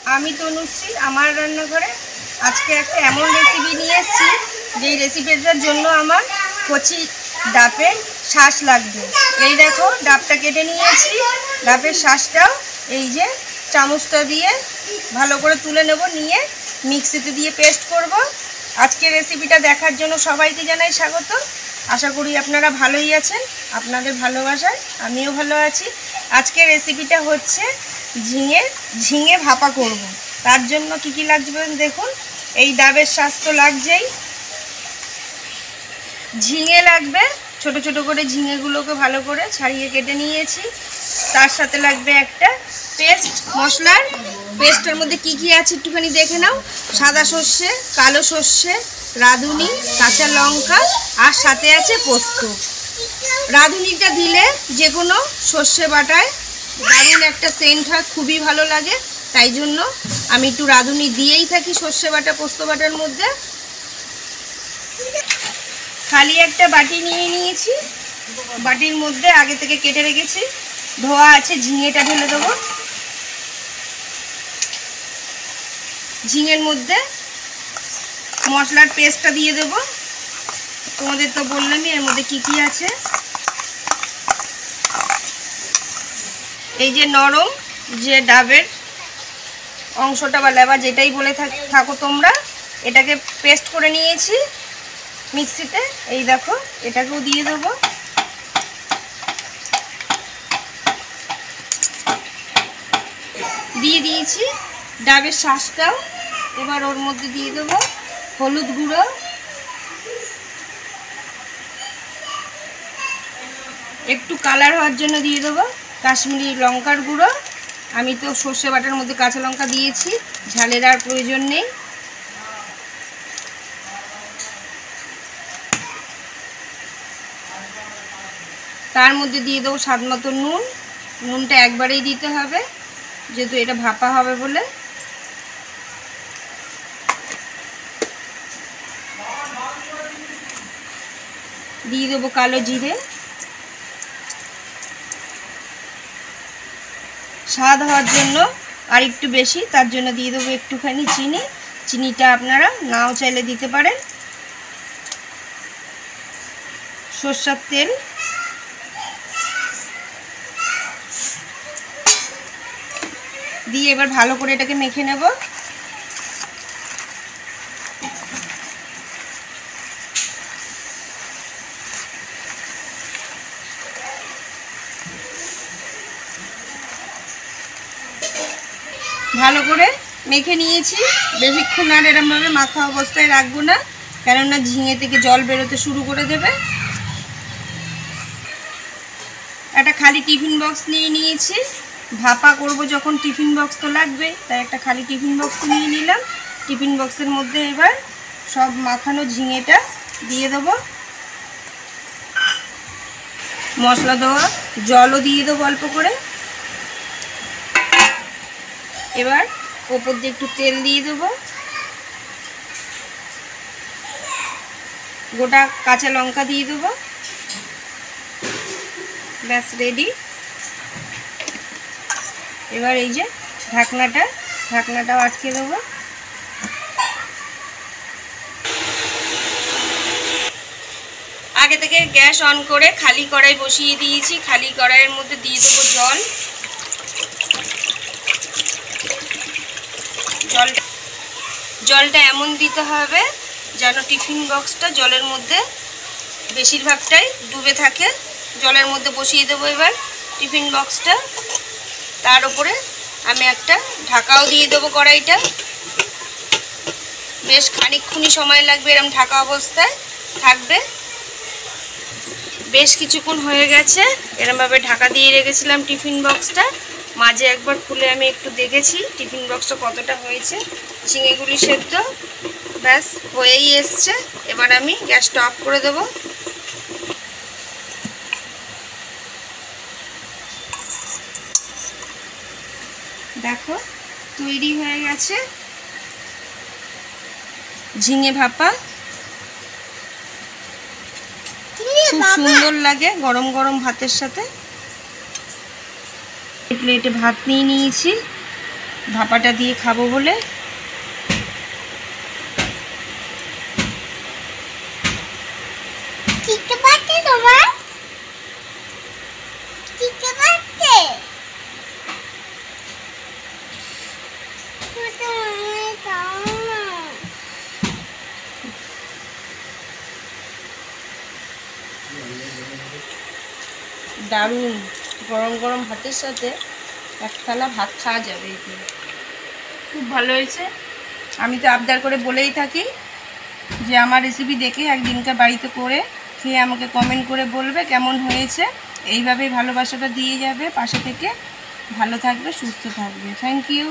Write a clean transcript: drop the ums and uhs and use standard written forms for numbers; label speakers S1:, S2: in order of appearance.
S1: আমি তনুশ্রী আমার রান্নাঘরে আজকে একটা এমন রেসিপি নিয়ে এসেছি যেই রেসিপিটার জন্য আমার কচি ডাবের শাঁস লাগবে। এই দেখো ডাবটা কেটে নিয়েছি, ডাবের শাঁসটাও এই যে চামচটা দিয়ে ভালো করে তুলে নেব, নিয়ে মিক্সিতে দিয়ে পেস্ট করব। আজকে রেসিপিটা দেখার জন্য সবাইকে জানাই স্বাগত। আশা করি আপনারা ভালোই আছেন, আপনাদের ভালোবাসায় আমিও ভালো আছি। আজকের রেসিপিটা হচ্ছে ঝিঙে ভাপা করব। তার জন্য কি কি লাগবে দেখুন। এই ডাবের শাঁস তো লাগছেই, ঝিঙে লাগবে, ছোট ছোট করে ঝিঙেগুলোকে ভালো করে ছাড়িয়ে কেটে নিয়েছি। তার সাথে লাগবে একটা পেস্ট, মশলার পেস্টের মধ্যে কি কি আছে একটুখানি দেখে নাও। সাদা সর্ষে, কালো সর্ষে, রাঁধুনি, কাঁচা লঙ্কা, আর সাথে আছে পোস্ত। রাঁধুনিটা দিলে যে কোনো সর্ষে বাটায় দারুণ একটা সেন্ট হয়, খুবই ভালো লাগে। তাই জন্য আমি একটু রাঁধুনি দিয়েই থাকি সর্ষে বাটা পোস্ত বাটার মধ্যে। খালি একটা বাটি নিয়ে নিয়েছি, বাটির মধ্যে আগে থেকে কেটে রেখেছি ধোয়া আছে ঝিঙেটা ঢেলে দেবো। ঝিঙের মধ্যে মশলার পেস্টটা দিয়ে দেবো। তোমাদের তো বললামই এর মধ্যে কি কি আছে। এই যে নরম যে ডাবের অংশটা বা লেবা যেটাই বলে থাকো তোমরা, এটাকে পেস্ট করে নিয়েছি মিক্সিতে। এই দেখো এটাকেও দিয়ে দেবো। দিয়ে দিয়েছি ডাবের শাঁসটাও। এবার ওর মধ্যে দিয়ে দেবো হলুদ গুঁড়ো, একটু কালার হওয়ার জন্য দিয়ে দেবো কাশ্মীরি লঙ্কার গুঁড়ো। আমি তো সর্ষে বাটার মধ্যে কাঁচা লঙ্কা দিয়েছি, ঝালের আর প্রয়োজন নেই। তার মধ্যে দিয়ে দেবো স্বাদ মতো নুন। নুনটা একবারেই দিতে হবে যেহেতু এটা ভাপা হবে বলে। দিয়ে দেবো কালো জিরে। স্বাদ হওয়ার জন্য আর একটু বেশি, তার জন্য দিয়ে দেবো একটুখানি চিনি। চিনিটা আপনারা নাও চাইলে দিতে পারেন। সরষের তেল, দিয়ে এবার ভালো করে এটাকে মেখে নেব। ভালো করে মেখে নিয়েছি। বেশিক্ষণ আর এরমভাবে মাখা অবস্থায় রাখবো না, কেননা ঝিঙে থেকে জল বেরোতে শুরু করে দেবে। একটা খালি টিফিন বক্স নিয়ে নিয়েছি, ভাপা করব যখন টিফিন বক্স তো লাগবে, তাই একটা খালি টিফিন বক্স নিয়ে নিলাম। টিফিন বক্সের মধ্যে এবার সব মাখানো ঝিঙেটা দিয়ে দেবো। মশলা দেওয়া জলও দিয়ে দেবো অল্প করে। এবার ওপর দিয়ে একটু তেল দিয়ে দেবো, গোটা কাঁচা লঙ্কা দিয়ে দেবো। ব্যাস রেডি। এবার এই যে ঢাকনাটাও আটকে দেবো। আগে থেকে গ্যাস অন করে খালি কড়াই বসিয়ে দিয়েছি। খালি কড়াইয়ের মধ্যে দিয়ে দেবো জল। জলটা এমন দিতে হবে যেন টিফিন বক্সটা জলের মধ্যে বেশিরভাগটাই ডুবে থাকে। জলের মধ্যে বসিয়ে দেবো এবার টিফিন বক্সটা। তার উপরে আমি একটা ঢাকাও দিয়ে দেবো। কড়াইটা বেশ খানিকক্ষণই সময় লাগবে, এরকম ঢাকা অবস্থায় থাকবে। বেশ কিছুক্ষণ হয়ে গেছে এরমভাবে ঢাকা দিয়ে রেখেছিলাম টিফিন বক্সটা। মাঝে একবার খুলে আমি একটু দেখেছি টিফিন বক্সটা কতটা হয়েছে। ঝিঙেগুলি সেদ্ধ ব্যাস হয়েই এসছে। এবার আমি গ্যাসটা অফ করে দেব। দেখো তৈরি হয়ে গেছে ঝিঙে ভাপা। খুব সুন্দর লাগে গরম গরম ভাতের সাথে। প্লেটে ভাত নিয়ে নিয়েছি, ভাপাটা দিয়ে খাবো বলে। দারুণ গরম গরম ভাতের সাথে এক থালা ভাত খাওয়া যাবে। খুব ভালো হয়েছে। আমি তো আবদার করে বলেই থাকি যে আমার রেসিপি দেখে একদিনকার বাড়িতে করে খেয়ে আমাকে কমেন্ট করে বলবে কেমন হয়েছে। এইভাবেই ভালোবাসাটা দিয়ে যাবে, পাশে থেকে ভালো থাকবে, সুস্থ থাকবে। Thank you.